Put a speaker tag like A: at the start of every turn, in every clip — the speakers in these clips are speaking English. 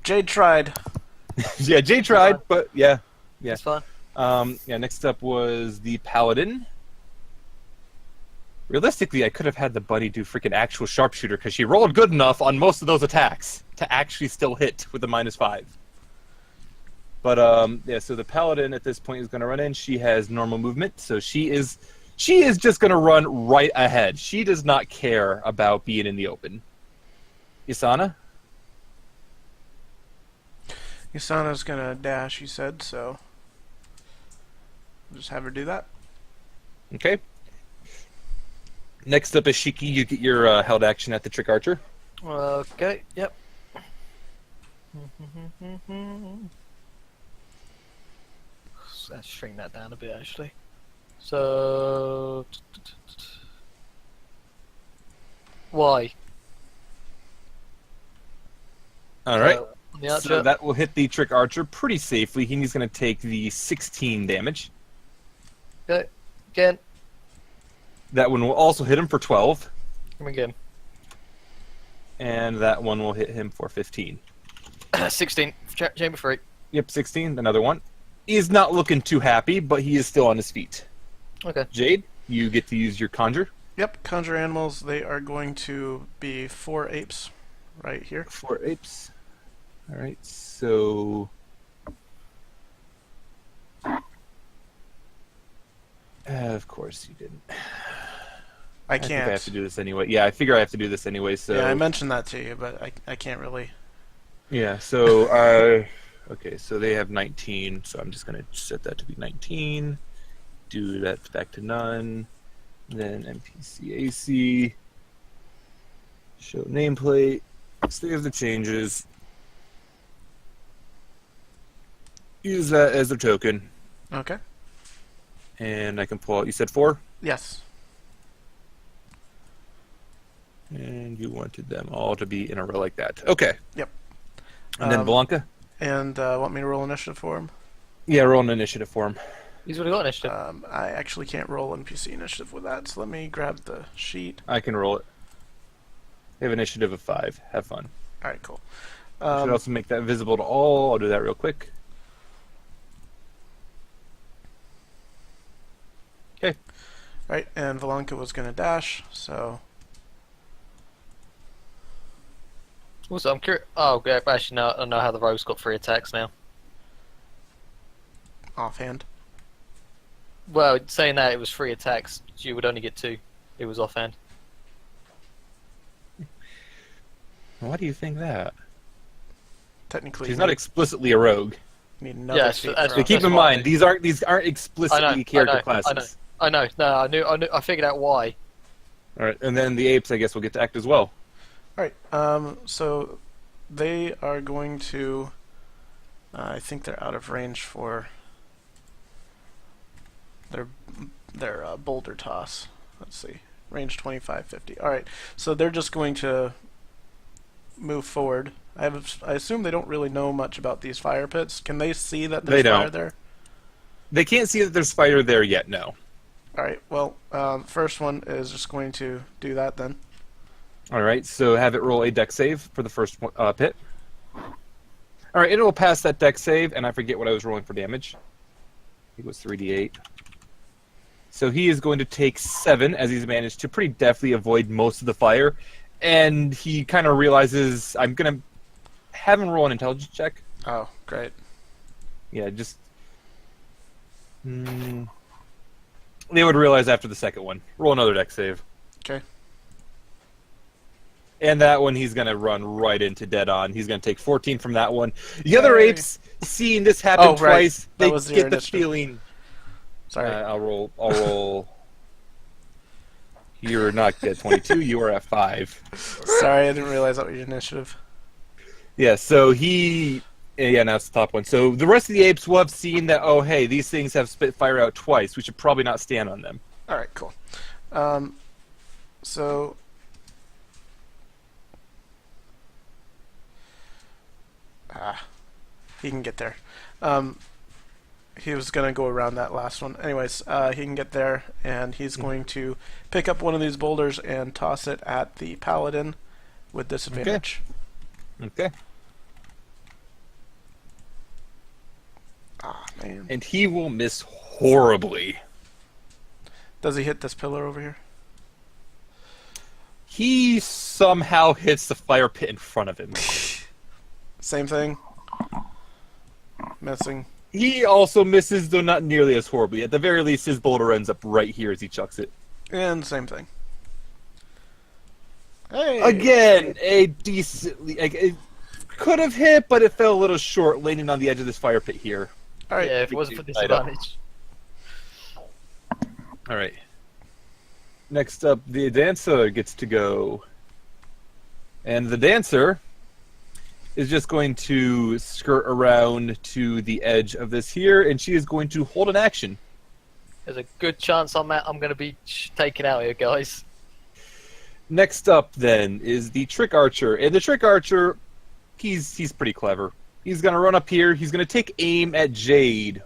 A: Jade tried.
B: Yeah, Jade tried, but yeah.
C: It's fine.
B: Yeah, next up was the Paladin. Realistically, I could have had the buddy do freaking actual sharpshooter because she rolled good enough on most of those attacks to actually still hit with a -5. But yeah, so the Paladin at this point is going to run in. She has normal movement, so she is just going to run right ahead. She does not care about being in the open. Yasana?
A: Yasana's gonna dash, you said, so just have her do that.
B: Okay. Next up is Shiki. You get your held action at the Trick Archer.
C: Okay, yep. Let's shrink that down a bit, actually. So... Why?
B: Alright.
C: The archer.
B: So that will hit the Trick Archer pretty safely. He's going to take the 16 damage.
C: Okay, again.
B: That one will also hit him for 12.
C: Come again.
B: And that one will hit him for 15.
C: 16. Chamber 3.
B: Yep, 16. Another one. He's not looking too happy, but he is still on his feet.
C: Okay.
B: Jade, you get to use your Conjure.
A: Yep, conjure animals. They are going to be 4 apes right here.
B: 4 apes. Alright, so... of course you didn't.
A: I
B: think
A: can't.
B: I have to do this anyway. Yeah, I figure I have to do this anyway, so...
A: Yeah, I mentioned that to you, but I can't really.
B: Yeah, so okay, so they have 19, so I'm just going to set that to be 19. Do that back to none. Then NPC AC. Show nameplate. Save the changes. Use that as a token.
A: Okay.
B: And I can pull out, you said 4?
A: Yes.
B: And you wanted them all to be in a row like that. Okay.
A: Yep.
B: And then Blanca?
A: And want me to roll initiative for him?
B: Yeah, roll an initiative for him.
C: He's already got initiative.
A: I actually can't roll NPC initiative with that, so let me grab the sheet.
B: I can roll it. They have initiative of 5. Have fun.
A: Alright, cool.
B: I should also make that visible to all. I'll do that real quick. Okay.
A: Right, and Valanka was going to dash, so...
C: Also, I'm curious. Oh, yeah, actually, no, I know how the rogue's got 3 attacks now.
A: Offhand.
C: Well, saying that it was 3 attacks, you would only get 2. It was offhand.
B: Why do you think that?
A: Technically,
B: She's not explicitly a rogue.
A: need another
C: Yes,
A: feat
C: that's
A: for
B: Keep in mind, these aren't explicitly character classes.
C: I know. No, I figured out why.
B: All right, and then the apes, I guess, will get to act as well.
A: Alright, so they are going to... I think they're out of range for their boulder toss. Let's see. Range 25, 50. Alright, so they're just going to move forward. I assume they don't really know much about these fire pits. Can they see that there's fire there?
B: They can't see that there's fire there yet, no.
A: Alright, well, first one is just going to do that then.
B: Alright, so have it roll a dex save for the first pit. Alright, it will pass that dex save, and I forget what I was rolling for damage. I think it was 3d8. So he is going to take 7, as he's managed to pretty deftly avoid most of the fire. And he kind of realizes, I'm going to have him roll an intelligence check.
A: Oh, great.
B: Yeah, just... They would realize after the second one. Roll another dex save.
A: Okay.
B: And that one, he's going to run right into dead on. He's going to take 14 from that one. The other apes, seeing this happen twice, they get the feeling...
A: Sorry.
B: I'll roll. You're not at 22. You are at 5.
A: Sorry, I didn't realize that was your initiative.
B: Yeah, so he... Yeah, now it's the top one. So the rest of the apes will have seen that, oh, hey, these things have spit fire out twice. We should probably not stand on them.
A: Alright, cool. So... he can get there. He was going to go around that last one. Anyways, he can get there, and he's going to pick up one of these boulders and toss it at the paladin with disadvantage.
B: Okay.
A: Man.
B: And he will miss horribly.
A: Does he hit this pillar over here?
B: He somehow hits the fire pit in front of him.
A: Same thing. Missing.
B: He also misses, though not nearly as horribly. At the very least, his boulder ends up right here as he chucks it.
A: And same thing. Hey!
B: Again, a decently... It could have hit, but it fell a little short, landing on the edge of this fire pit here.
A: Alright.
C: Yeah, if it wasn't for disadvantage.
B: Alright. Next up, the dancer gets to go. And the dancer is just going to skirt around to the edge of this here, and she is going to hold an action.
C: There's a good chance I'm going to be taken out here, guys.
B: Next up, then, is the trick archer. And the trick archer, he's pretty clever. He's going to run up here. He's going to take aim at Jade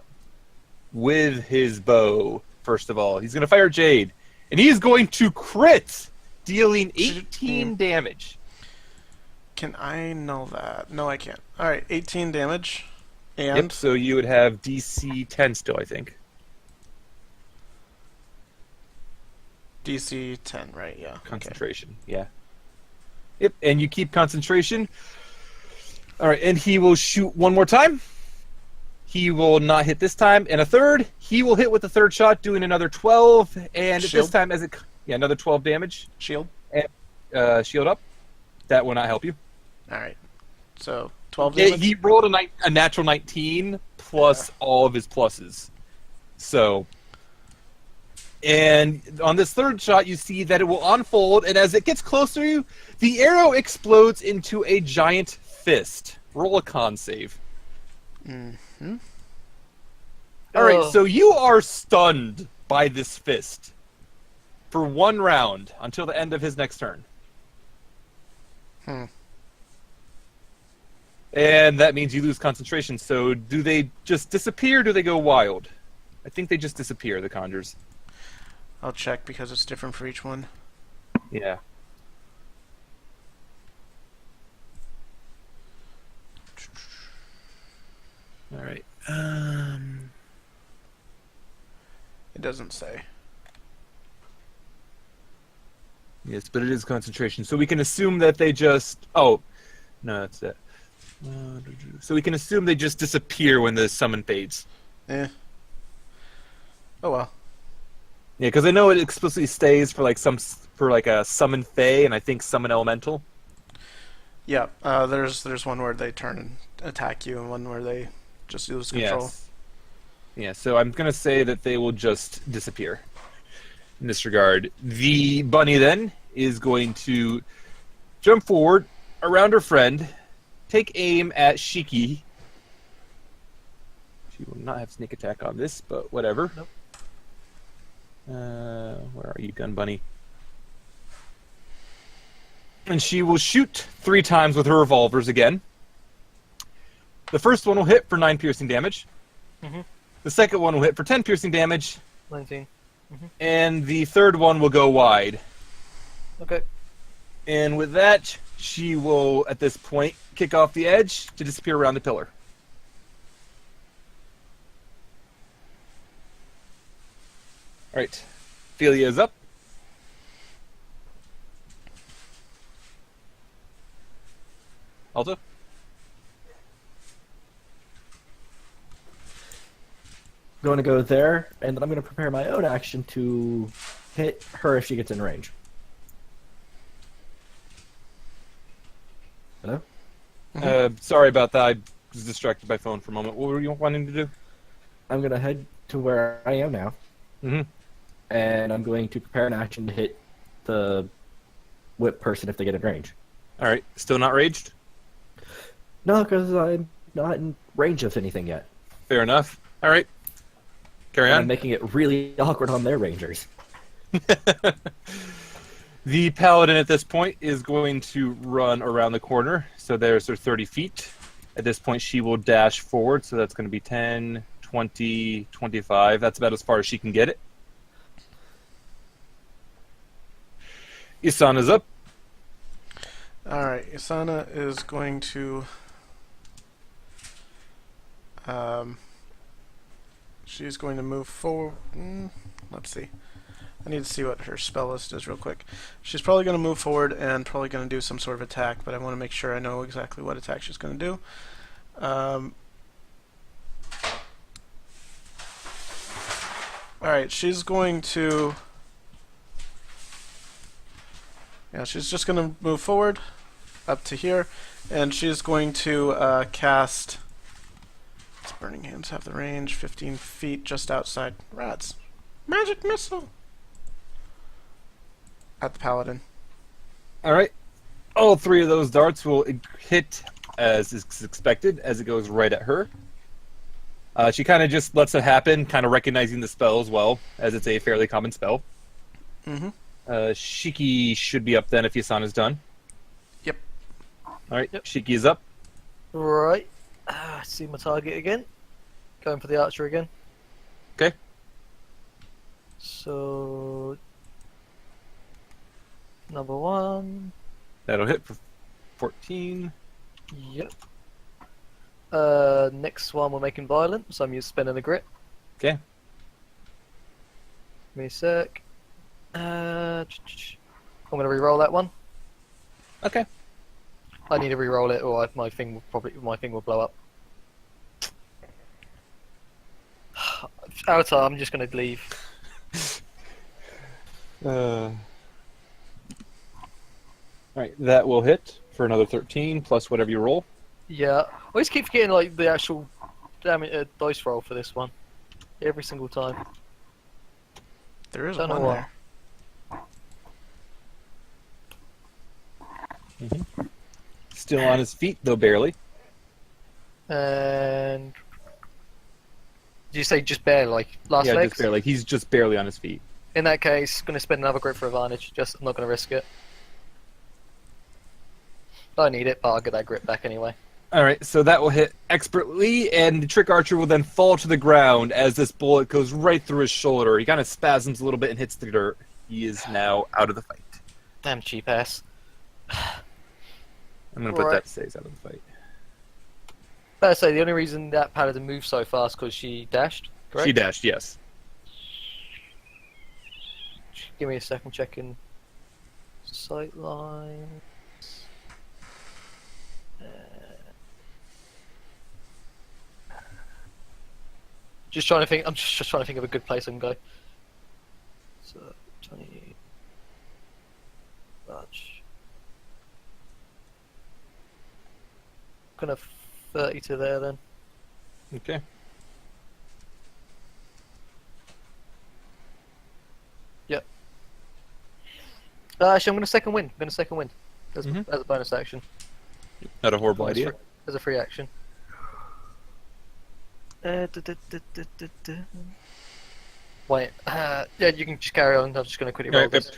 B: with his bow, first of all. He's going to fire Jade. And he is going to crit, dealing 18 damage.
A: Can I know that? No, I can't. Alright, 18 damage. And?
B: Yep, so you would have DC 10 still, I think.
A: DC 10, right, yeah.
B: Concentration, yeah. Yep, and you keep concentration. Alright, and he will shoot one more time. He will not hit this time. And a third, he will hit with the third shot, doing another 12. And
A: Shield?
B: this time, another 12 damage.
A: Shield?
B: And shield up. That will not help you.
A: Alright. So, 12 damage?
B: He rolled a natural 19 plus all of his pluses. So, and on this third shot, you see that it will unfold, and as it gets closer to you, the arrow explodes into a giant fist. Roll a con save.
A: Mm-hmm.
B: Alright, so you are stunned by this fist for one round until the end of his next turn. And that means you lose concentration. So do they just disappear or do they go wild? I think they just disappear, the conjures.
A: I'll check because it's different for each one.
B: Yeah. Alright.
A: It doesn't say.
B: Yes, but it is concentration. So we can assume that they just... Oh, no, that's it. So we can assume they just disappear when the summon fades.
A: Eh. Oh well.
B: Yeah, because I know it explicitly stays for like a summon Fey and I think summon Elemental.
A: Yeah, there's one where they turn and attack you and one where they just lose control.
B: Yes. Yeah, so I'm going to say that they will just disappear in this regard. The bunny then is going to jump forward around her friend, take aim at Shiki. She will not have sneak attack on this, but whatever.
C: Nope.
B: Where are you, gun bunny? And she will shoot 3 times with her revolvers again. The first one will hit for 9 piercing damage.
C: Mm-hmm.
B: The second one will hit for 10 piercing damage.
C: 19. Mm-hmm.
B: And the third one will go wide.
C: Okay.
B: And with that, she will, at this point, kick off the edge to disappear around the pillar. Alright. Ophelia is up. Alto?
D: Going to go there, and then I'm going to prepare my own action to hit her if she gets in range. Hello?
B: Sorry about that. I was distracted by phone for a moment. What were you wanting to do?
D: I'm going to head to where I am now,
B: Mm-hmm.
D: and I'm going to prepare an action to hit the whip person if they get in range.
B: Alright. Still not raged?
D: No, because I'm not in range of anything yet.
B: Fair enough. Alright. Carry
D: And
B: on.
D: I'm making it really awkward on their rangers.
B: The paladin at this point is going to run around the corner. So there's her 30 feet. At this point, she will dash forward. So that's going to be 10, 20, 25. That's about as far as she can get it. Yasana's up.
A: Alright, Yasana is going to she's going to move forward. Let's see. I need to see what her spell list is real quick. She's probably going to move forward and probably going to do some sort of attack, but I want to make sure I know exactly what attack she's going to do. Alright, she's going to... Yeah, she's just going to move forward up to here, and she's going to cast... Does Burning Hands have the range? 15 feet just outside. Rats. Magic Missile! At the Paladin.
B: Alright. All 3 of those darts will hit as is expected, as it goes right at her. She kind of just lets it happen, kind of recognizing the spell as well, as it's a fairly common spell.
A: Mm-hmm.
B: Shiki should be up then if Yasana's done.
A: Yep.
B: Alright,
C: Yep.
B: Shiki is up.
C: Right. See my target again. Going for the archer again.
B: Okay.
C: So... Number 1.
B: That'll hit for 14.
C: Yep. Next one we're making violent, so I'm spinning a grit.
B: Okay.
C: Give me a sec. I'm gonna re-roll that one.
B: Okay.
C: I need to re-roll it, or my thing will blow up. Alto, I'm just gonna leave.
B: Alright, that will hit for another 13 plus whatever you roll.
C: Yeah, I always keep forgetting like the actual dice roll for this one. Every single time.
A: There is
C: Don't know
A: one
C: why.
A: there.
B: Still on his feet, though barely.
C: And did you say just bare like last
B: Yeah,
C: legs?
B: just barely. He's just barely on his feet.
C: In that case, gonna spend another grip for advantage. Just I'm not gonna risk it. I need it, but I'll get that grip back anyway.
B: Alright, so that will hit expertly, and the trick archer will then fall to the ground as this bullet goes right through his shoulder. He kind of spasms a little bit and hits the dirt. He is now out of the fight.
C: Damn cheap ass.
B: I'm going to put
C: Right.
B: that stays out of the fight.
C: Better say the only reason that paladin moved so fast because she dashed. Correct?
B: She dashed, yes.
C: Give me a second, checking sight lines. Just trying to think. I'm just trying to think of a good place I can go. So 20. Large. Gonna 30 to there then.
B: Okay.
C: Yep. Actually, I'm gonna second wind. As
B: Mhm.
C: as a bonus action.
B: Not a horrible
C: As
B: idea.
C: as a free action. Wait, yeah, you can just carry on. I'm just going to quickly roll
B: Alright,
C: this.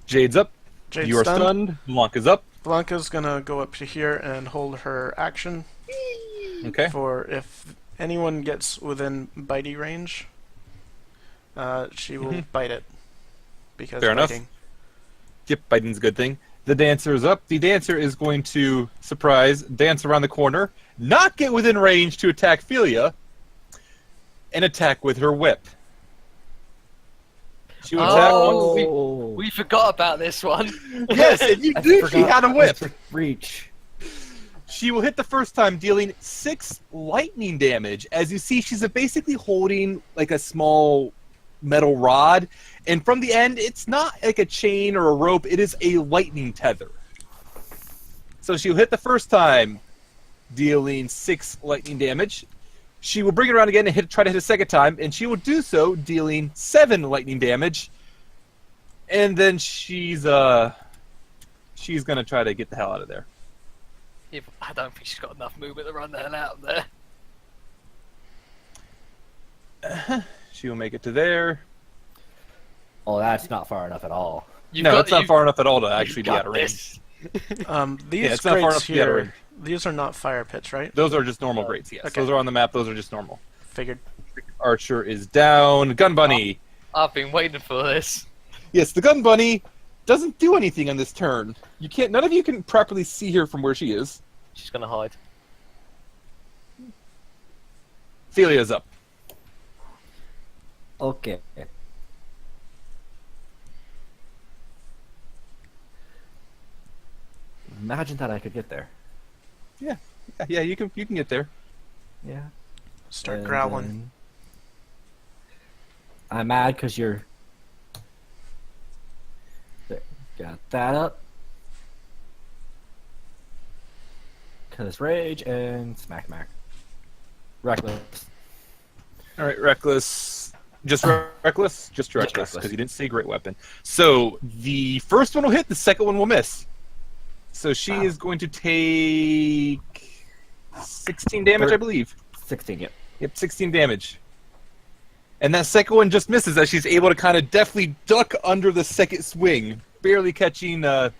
B: Jade's up.
A: Jade's
B: You are stunned. Blanca's up.
A: Blanca's gonna go up to here and hold her action
B: Okay.
A: for if anyone gets within bitey range, she will bite it. Because
B: Fair enough.
A: biting.
B: Yep, biting's a good thing. The dancer is up. The dancer is going to, surprise, dance around the corner, not get within range to attack Philia, and attack with her whip. She will attack once.
C: We forgot about this one.
B: Yes, and you
D: I
B: knew she
D: forgot
B: had a whip.
D: to reach.
B: She will hit the first time, dealing 6 lightning damage. As you see, she's basically holding like a small metal rod, and from the end, it's not like a chain or a rope. It is a lightning tether. So she'll hit the first time, dealing 6 lightning damage. She will bring it around again and try to hit a second time, and she will do so, dealing 7 lightning damage. And then she's gonna try to get the hell out of there.
C: I don't think she's got enough movement to run the hell out of there.
B: She will make it to there.
D: Oh, that's not far enough at all.
B: No, it's not far enough at all to actually be out of range.
A: These
B: Yeah, it's not far
A: grates
B: enough to be out of
A: here,
B: range.
A: these are not fire pits, right?
B: Those are just normal grates, yes.
A: Okay.
B: Those are on the map, those are just normal.
A: Figured.
B: Archer is down. Gun Bunny.
C: I've been waiting for this.
B: Yes, the Gun Bunny doesn't do anything on this turn. None of you can properly see her from where she is.
C: She's gonna hide.
B: Philia's up.
D: Okay. Imagine that I could get there.
B: Yeah, you can get there.
D: Yeah.
A: Start
D: And
A: growling.
D: then- I'm mad because you're. There. Got that up. Because rage and smack. Reckless.
B: All right, reckless. Just reckless? Just reckless,
D: reckless.
B: because you didn't say great weapon. So the first one will hit, the second one will miss. So she is going to take 16 damage, I believe.
D: 16, yep.
B: Yep, 16 damage. And that second one just misses as she's able to kind of deftly duck under the second swing, barely catching tip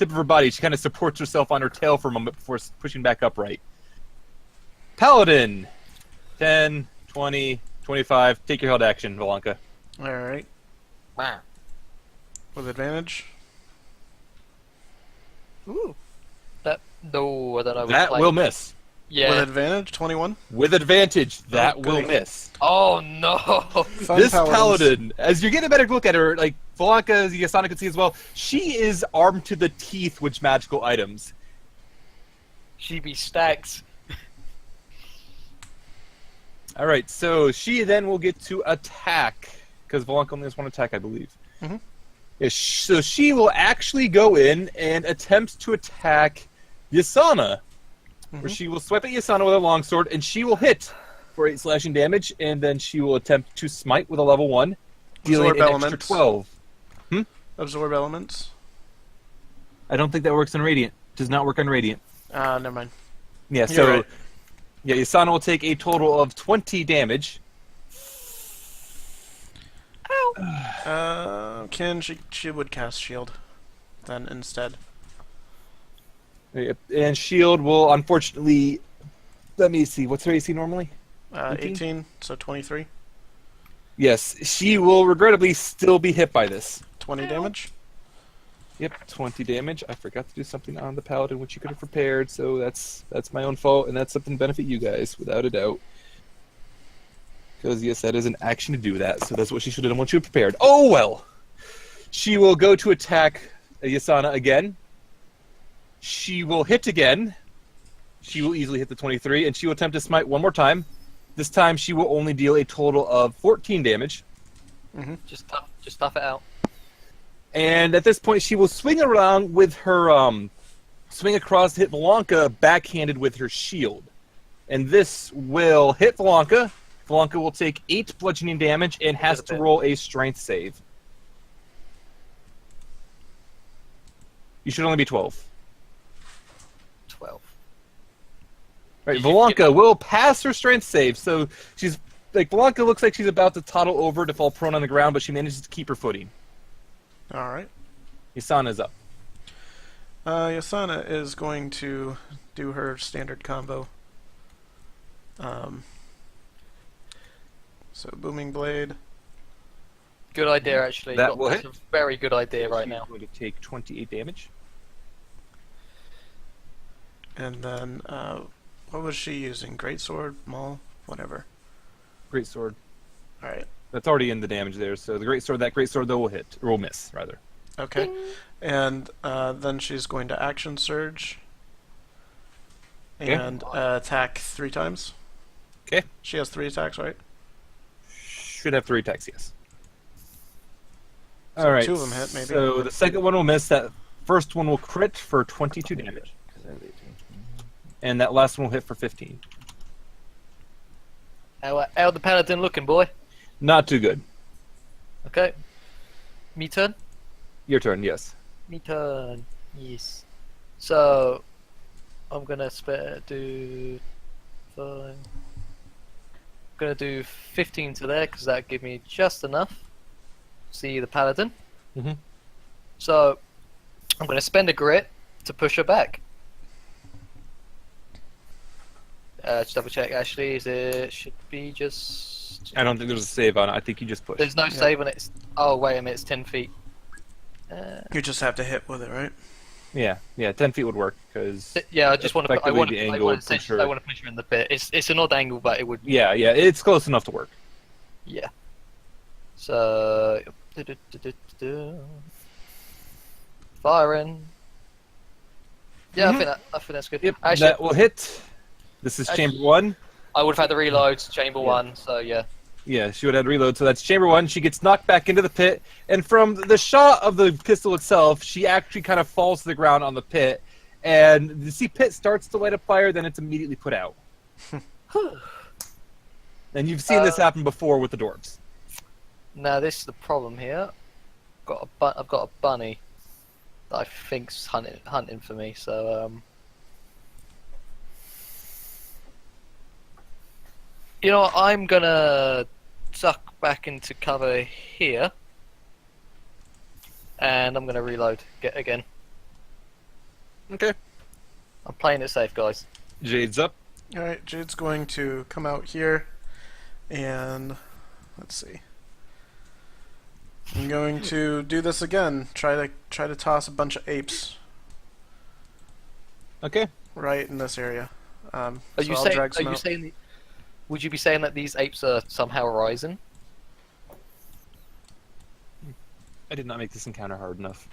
B: of her body. She kind of supports herself on her tail for a moment before pushing back upright. Paladin. 10, 20, 25. Take your held action, Valanka.
A: Alright.
C: Wow.
A: With advantage.
C: Ooh. That no, I don't know.
B: That will miss.
C: Yeah.
A: With advantage, 21.
B: With advantage, that
A: Oh,
B: will
A: goody.
B: miss.
C: Oh no.
A: Fun
B: This
A: paladins.
B: paladin, as you get a better look at her, like Valanka, as Yasana can see as well, she is armed to the teeth with magical items.
C: She be stacked.
B: All right, so she then will get to attack, because Valanka only has one attack, I believe.
A: Mhm.
B: Yeah, so she will actually go in and attempt to attack Yasana, where she will swipe at Yasana with a longsword, and she will hit for 8 slashing damage, and then she will attempt to smite with a level 1, dealing
A: Absorb
B: an
A: elements.
B: extra 12.
A: Absorb elements.
B: I don't think that works on Radiant. Does not work on Radiant.
A: Never mind.
B: Yeah,
A: You're
B: so
A: right.
B: yeah, Yasana will take a total of 20 damage.
A: Can she would cast shield then instead.
B: Yep, and shield will unfortunately. Let me see. What's her AC normally?
A: 18, so 23.
B: Yes, she will regrettably still be hit by this.
A: 20 damage.
B: Yep, 20 damage. I forgot to do something on the paladin, which you could have prepared, so that's my own fault, and that's something to benefit you guys, without a doubt. Because, yes, that is an action to do that, so that's what she should have done once you had prepared. Oh, well! She will go to attack Yasana again. She will hit again. She will easily hit the 23, and she will attempt to smite one more time. This time, she will only deal a total of 14 damage.
C: Just tough it out.
B: And at this point, she will swing around with her, swing across to hit Valanka backhanded with her shield. And this will hit Valanka. Valanka will take 8 bludgeoning damage and has to roll a strength save. You should only be 12.
C: 12.
B: Right,
C: Did you
B: Valanka
C: get-
B: will pass her strength save, so she's, like, Valanka looks like she's about to toddle over to fall prone on the ground, but she manages to keep her footing.
A: Alright.
B: Yasana's up.
A: Yasana is going to do her standard combo. So Booming Blade.
C: Good idea, actually.
B: That will
C: That's
B: hit.
C: a very good idea right
B: She's
C: now.
B: going to take 28 damage.
A: And then, what was she using? Greatsword? Maul? Whatever.
B: Great sword.
A: Alright.
B: That's already in the damage there, so the great sword, that great sword though will hit, or will miss, rather.
A: Okay. And then she's going to action surge.
B: Okay.
A: And attack 3 times.
B: Okay.
A: She has 3 attacks, right?
B: Should have 3 attacks, yes.
A: So
B: Alright,
A: 2 of them hit, maybe.
B: so the second one will miss, that first one will crit for 22 damage. And that last one will hit for 15.
C: How the paladin looking, boy?
B: Not too good.
C: Okay. Me turn?
B: Your turn, yes.
C: Me turn. Yes. So, I'm gonna do... I'm gonna do 15 to there, because that give me just enough. See the paladin.
B: Mhm.
C: So, I'm gonna spend a grit to push her back. Just double check, actually, should be just...
B: I don't think there's a save on it. I think you just push.
C: There's no save on it. Oh, wait a minute, it's 10 feet.
A: You just have to hit with it, right?
B: Yeah, 10 feet would work, because...
C: Yeah, I just want to. I
B: Effectively
C: want
B: the
C: to. I
B: angle
C: want
B: would
C: to.
B: push her.
C: I want to push her in the pit. It's an odd angle, but it would.
B: Yeah, it's close enough to work.
C: Yeah. So, firing. Yeah, I think that's good.
B: Yep,
C: Actually,
B: that will hit. This is chamber 1.
C: I would have had the reloads, chamber 1, so yeah.
B: Yeah, she would have had reload, so that's chamber 1. She gets knocked back into the pit, and from the shot of the pistol itself, she actually kind of falls to the ground on the pit, and the pit starts to light a fire, then it's immediately put out. And you've seen this happen before with the dwarves.
C: Now this is the problem here. I've got a bunny that I think's hunting for me, so you know what, I'm gonna duck back into cover here, and I'm gonna reload again.
B: Okay.
C: I'm playing it safe, guys.
B: Jade's up.
A: Alright, Jade's going to come out here, and let's see. I'm going to do this again. Try to toss a bunch of apes
B: Okay.
A: right in this area.
C: Are
A: so
C: you
A: I'll
C: saying?
A: drag
C: Are
A: some
C: you
A: out.
C: saying? Would you be saying that these apes are somehow rising?
B: I did not make this encounter hard enough.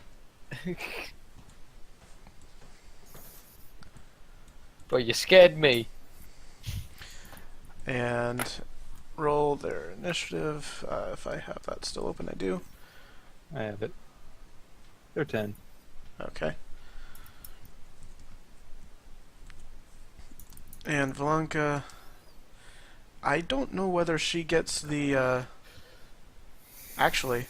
C: Bro, you scared me.
A: And roll their initiative. If I have that still open, I do.
B: I have it. They're 10.
A: Okay. And Valanka, I don't know whether she gets the, actually,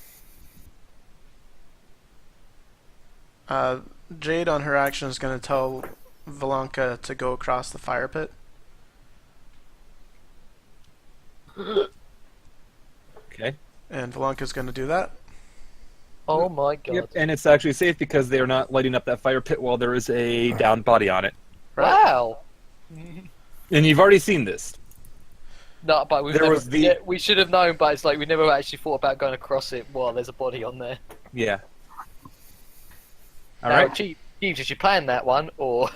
A: Jade on her action is going to tell Valanka to go across the fire pit.
B: Okay.
A: And Valanka's going to do that.
C: Oh my god.
B: Yep, and it's actually safe because they are not lighting up that fire pit while there is a downed body on it.
C: Wow.
B: And you've already seen this.
C: No, but we've
B: There
C: never,
B: was the-
C: yeah, we should have known, but it's like we never actually thought about going across it while there's a body on there.
B: Yeah.
C: Now,
B: Alright.
C: Jeeves, did you plan that one, or...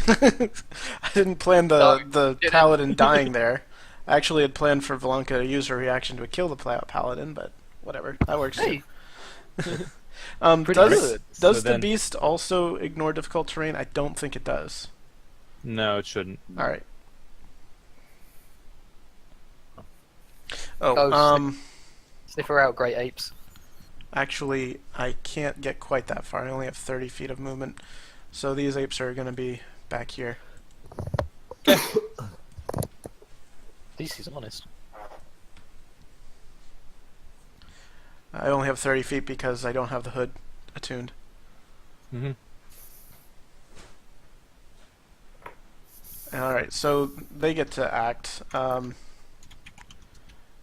A: I didn't plan
C: No,
A: the
C: didn't.
A: paladin dying there. I actually had planned for Valanka to use her reaction to kill the paladin, but whatever. That works too.
C: Hey, pretty
A: Does
C: good.
B: So
A: the
B: then-
A: beast also ignore difficult terrain? I don't think it does.
B: No, it shouldn't.
A: All right.
C: Oh,
A: Oh,
C: sniffer out, great apes.
A: actually, I can't get quite that far. I only have 30 feet of movement, so these apes are going to be back here.
C: At least he's honest.
A: I only have 30 feet because I don't have the hood attuned.
B: Mm-hmm.
A: Alright, so they get to act, and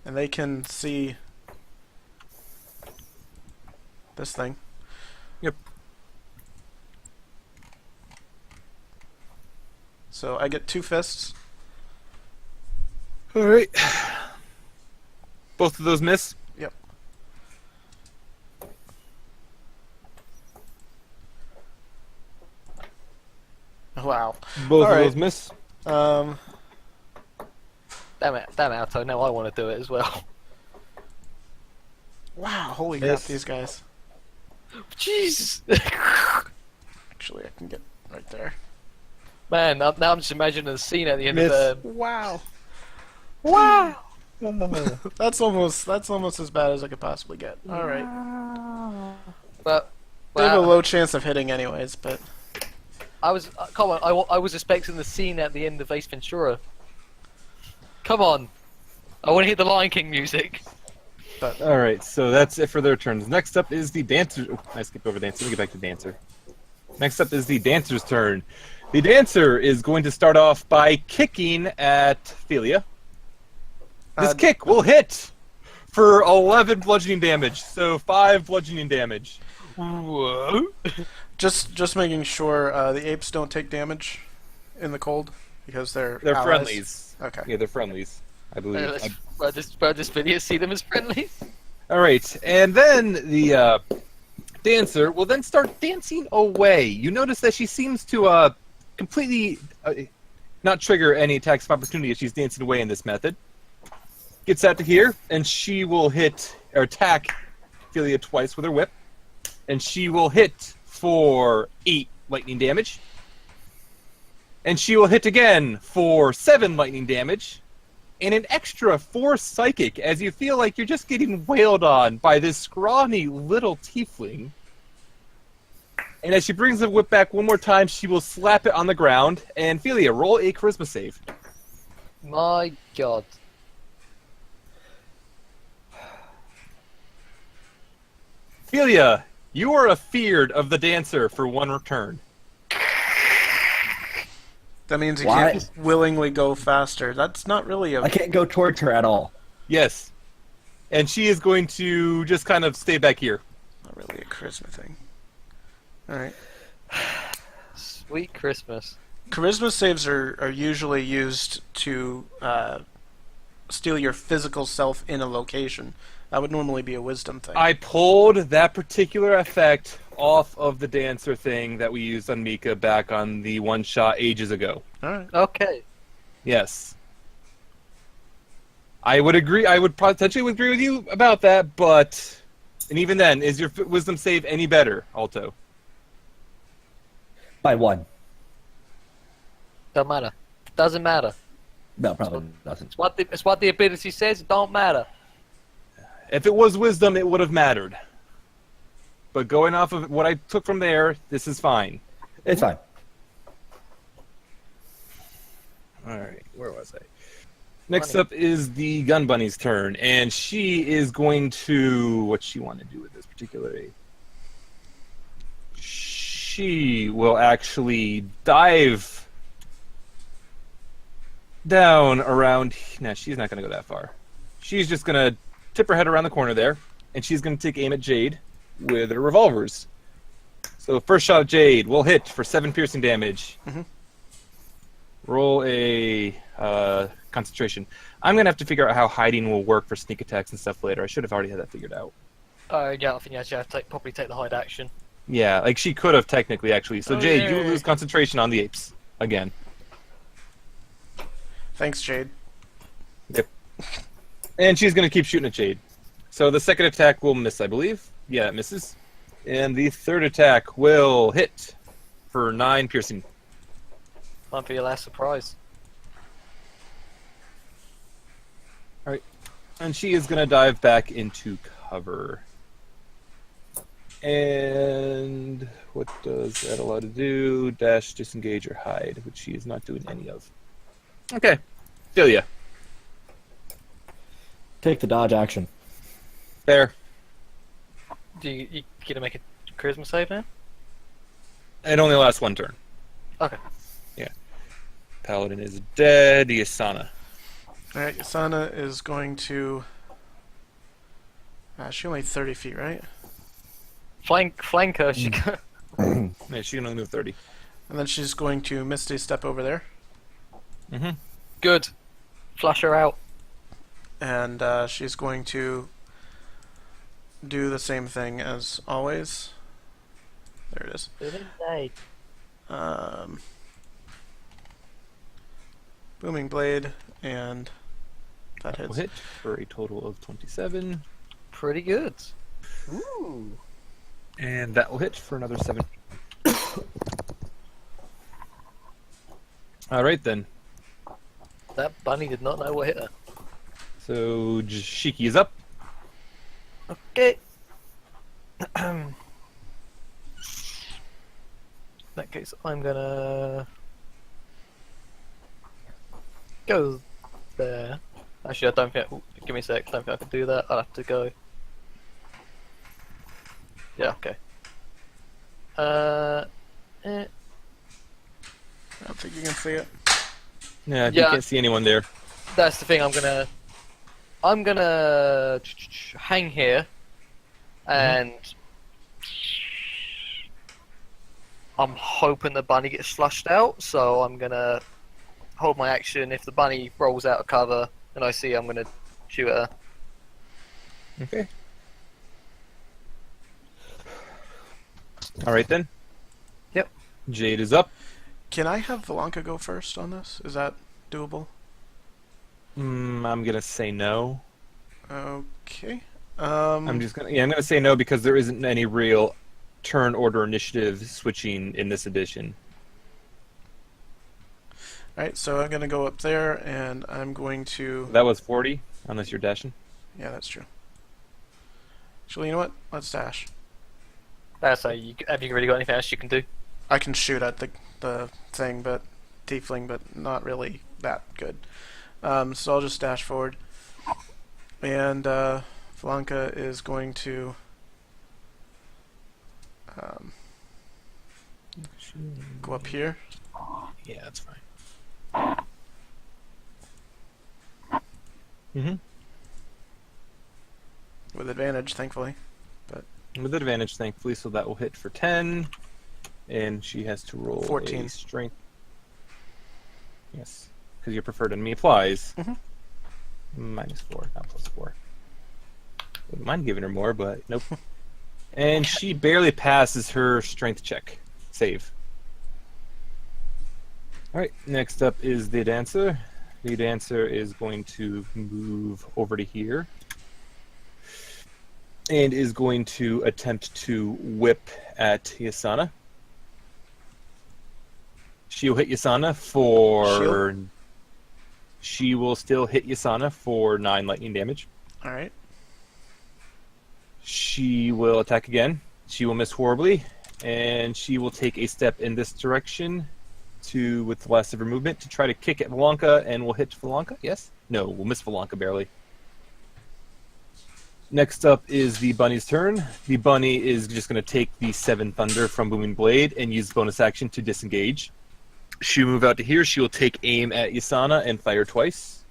A: they can see this thing.
B: Yep.
A: So I get 2 fists.
B: Alright. Both of those miss?
A: Yep. Wow.
B: Both
A: Alright.
B: of those miss?
A: Um,
C: Damn it, Alto, now I want to do it as well.
A: wow, holy
D: Miss.
A: crap, these guys.
C: Jesus!
A: Actually, I can get right there.
C: Man, now I'm just imagining the scene at the end
B: Miss.
C: of
A: Wow.
C: Wow!
A: That's almost as bad as I could possibly get. Alright.
C: But,
A: They have a
C: wow,
A: low chance of hitting anyways, but
C: I was, come on, I was expecting the scene at the end of Ace Ventura. Come on! I want to hear the Lion King music.
B: Alright, so that's it for their turns. Next up is the Dancer. Oh, I skipped over Dancer. Let me get back to Dancer. Next up is the Dancer's turn. The Dancer is going to start off by kicking at Felia. This kick will hit for 11 bludgeoning damage, so 5 bludgeoning damage.
C: Whoa!
A: just making sure the apes don't take damage in the cold because they're allies.
B: Friendlies.
A: Okay.
B: Yeah, they're friendlies, I believe.
C: Let's this video see them as friendlies.
B: Alright, and then the Dancer will then start dancing away. You notice that she seems to completely not trigger any attacks of opportunity as she's dancing away in this method. Gets out to here, and she will hit or attack Philia twice with her whip, and she will hit for 8 lightning damage. And she will hit again for 7 lightning damage, and an extra 4 psychic as you feel like you're just getting wailed on by this scrawny little tiefling. And as she brings the whip back one more time, she will slap it on the ground. And Philia, roll a charisma save.
C: My God.
B: Philia, you are afeared of the dancer for 1 return.
A: That means you
D: Why?
A: can't willingly go faster. That's not really a...
D: I can't go towards her at all.
B: Yes. And she is going to just kind of stay back here.
A: Not really a charisma thing. Alright.
C: Sweet Christmas.
A: Charisma saves are usually used to steal your physical self in a location. That would normally be a wisdom thing.
B: I pulled that particular effect off of the dancer thing that we used on Mika back on the one-shot ages ago.
A: Alright.
C: Okay.
B: Yes. I would agree. I would potentially agree with you about that, but... And even then, is your wisdom save any better, Alto?
D: By 1.
C: Don't matter. Doesn't matter.
D: No, probably doesn't.
C: It's what the ability says. It don't matter.
B: If it was wisdom, it would have mattered. But going off of what I took from there, this is fine.
D: It's fine.
B: Alright, where was I? Next up is the Gun Bunny's turn, and she is going to... What she want to do with this particularly? She will actually dive down around... No, she's not going to go that far. She's just going to tip her head around the corner there, and she's going to take aim at Jade with her revolvers. So first shot at Jade will hit for 7 piercing damage.
A: Mhm.
B: Roll a concentration. I'm going to have to figure out how hiding will work for sneak attacks and stuff later. I should have already had that figured out.
C: Yeah, I think you actually have to probably take the hide action.
B: Yeah, like she could have technically, actually. So
C: Oh,
B: Jade, you
C: yay.
B: lose concentration on the apes. Again.
A: Thanks, Jade.
B: Yep. And she's going to keep shooting at Jade. So the second attack will miss, I believe. Yeah, it misses. And the third attack will hit for 9 piercing.
C: Might be your last surprise.
B: And she is going to dive back into cover. And what does that allow to do? Dash, disengage, or hide, which she is not doing any of. Okay. Philia.
D: Take the dodge action.
B: Fair.
C: You gonna make a charisma save now?
B: It only lasts 1 turn.
C: Okay.
B: Yeah. Paladin is dead. Yasana.
A: Alright, Yasana is going to... she's only 30 feet, right?
C: Flanker, she go.
B: Yeah, she can only move 30.
A: And then she's going to Misty Step over there.
B: Mm-hmm.
C: Good. Flush her out.
A: And she's going to do the same thing as always. There it is. Booming Blade, and that
B: Will
A: hits.
B: hit for a total of 27.
C: Pretty good. Ooh.
B: And that will hit for another 7. Alright then.
C: That bunny did not know what hit her.
B: So Shiki is up.
C: Okay. In that case, I'm gonna go there. Actually, I don't think. Give me a sec. I don't think I can do that. I'll have to go. Yeah. Okay.
A: I don't think you can see it.
B: Yeah, you
C: Yeah.
B: can't see anyone there.
C: That's the thing. I'm gonna hang here, and I'm hoping the bunny gets flushed out. So I'm gonna hold my action. If the bunny rolls out of cover and I see, I'm gonna shoot at her.
B: Okay. Alright then.
C: Yep.
B: Jade is up.
A: Can I have Valanka go first on this? Is that doable?
B: I'm gonna say no.
A: Okay.
B: I'm gonna say no because there isn't any real turn order initiative switching in this edition.
A: Alright, so I'm going to go up there, and I'm going to...
B: That was 40, unless you're dashing.
A: Yeah, that's true. Actually, you know what? Let's dash.
C: That's have you really got anything else you can do?
A: I can shoot at the thing, but tiefling, but not really that good. So I'll just dash forward. And Valanka is going to... go up here.
B: Yeah, that's fine. Mm-hmm.
A: With advantage, thankfully.
B: With advantage, thankfully, so that will hit for 10. And she has to roll
A: 14.
B: a strength. Yes, because your preferred enemy applies.
A: Mhm.
B: -4, not +4. Wouldn't mind giving her more, but nope. And she barely passes her strength check. Save. Alright, next up is the dancer. The dancer is going to move over to here. And is going to attempt to whip at Yasana. She'll hit Yasana for... She will still hit Yasana for 9 lightning damage.
A: Alright.
B: She will attack again. She will miss horribly. And she will take a step in this direction with the last of her movement to try to kick at Valanka, and we'll hit Valanka. Yes? No, we'll miss Valanka barely. Next up is the bunny's turn. The bunny is just going to take the 7 Thunder from Booming Blade and use bonus action to disengage. She'll move out to here. She will take aim at Yasana and fire twice.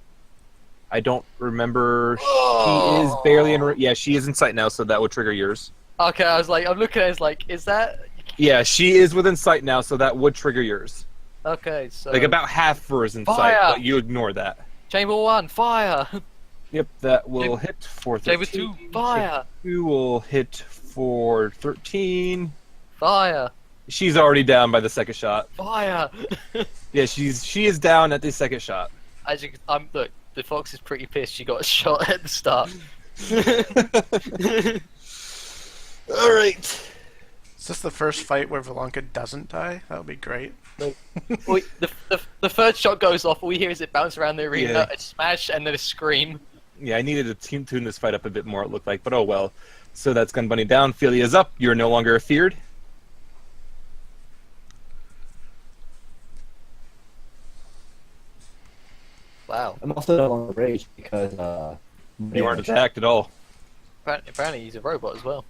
B: I don't remember. She is barely in... Yeah, she is in sight now, so that would trigger yours.
C: Okay, I was like, I'm looking at it, it's like, is that...
B: Yeah, she is within sight now, so that would trigger yours.
C: Okay, so...
B: Like, about half of her is in sight,
C: Fire!
B: but you ignore that.
C: Chamber 1, fire!
B: Yep, that will hit for 13.
C: Chamber 2, fire!
B: 2 will hit for 13.
C: Fire!
B: She's already down by the second shot.
C: Fire!
B: Yeah, she is down at the second shot.
C: As you, look, the fox is pretty pissed she got a shot at the start.
B: Alright.
A: Is this the first fight where Valanka doesn't die? That would be great.
C: The third shot goes off, all we hear is it bounce around the arena,
B: Yeah.
C: a smash, and then a scream.
B: Yeah, I needed to tune this fight up a bit more, it looked like, but oh well. So that's Gun Bunny down. Philia's up. You're no longer feared.
C: Wow.
D: I'm also no longer raged because
B: You aren't attacked at all.
C: Apparently he's a robot as well.